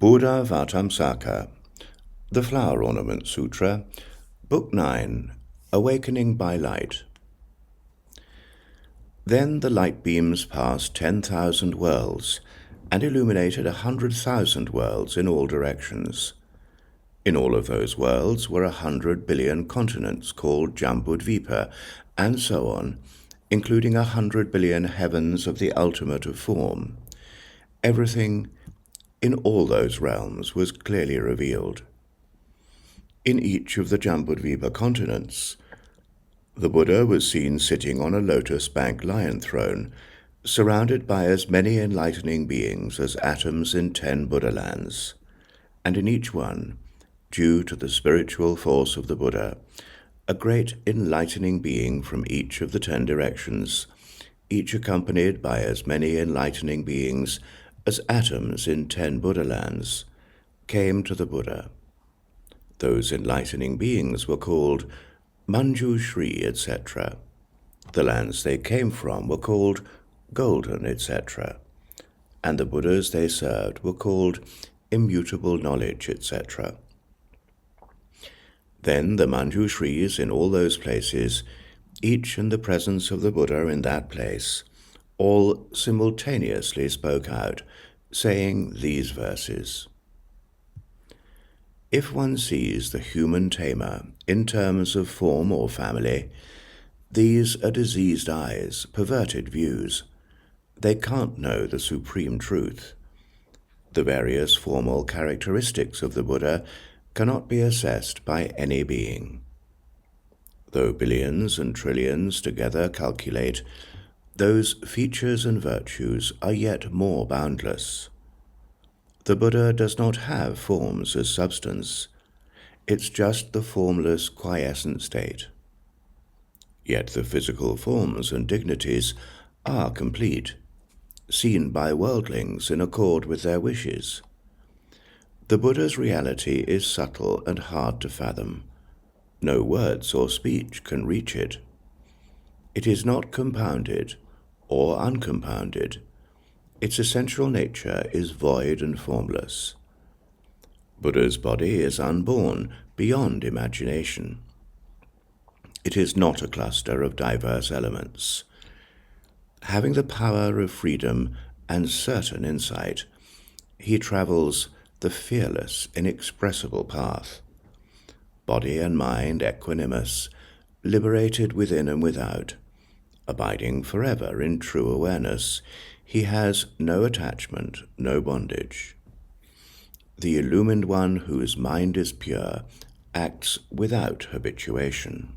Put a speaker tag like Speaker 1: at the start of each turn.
Speaker 1: Buddhāvataṃsaka, the Flower Ornament Sutra, Book 9, Awakening by Light. Then the light beams passed 10,000 worlds and illuminated 100,000 worlds in all directions. In all of those worlds were 100 billion continents called Jambudvipa, and so on, including 100 billion heavens of the ultimate of form. Everything in all those realms was clearly revealed. In each of the Jambudvipa continents, the Buddha was seen sitting on a lotus-banked lion throne, surrounded by as many enlightening beings as atoms in 10 Buddha lands, and in each one, due to the spiritual force of the Buddha, a great enlightening being from each of the 10 directions, each accompanied by as many enlightening beings as atoms in 10 Buddha lands, came to the Buddha. Those enlightening beings were called Manjushri, etc. The lands they came from were called golden, etc. And the Buddhas they served were called immutable knowledge, etc. Then the Manjushris in all those places, each in the presence of the Buddha in that place, all simultaneously spoke out, saying these verses. If one sees the human tamer in terms of form or family, these are diseased eyes, perverted views. They can't know the supreme truth. The various formal characteristics of the Buddha cannot be assessed by any being. Though billions and trillions together calculate, those features and virtues are yet more boundless. The Buddha does not have forms as substance. It's just the formless, quiescent state. Yet the physical forms and dignities are complete, seen by worldlings in accord with their wishes. The Buddha's reality is subtle and hard to fathom. No words or speech can reach it. It is not compounded or uncompounded. Its essential nature is void and formless. Buddha's body is unborn, beyond imagination. It is not a cluster of diverse elements. Having the power of freedom and certain insight, he travels the fearless, inexpressible path. Body and mind equanimous, liberated within and without, abiding forever in true awareness, he has no attachment, no bondage. The illumined one whose mind is pure acts without habituation.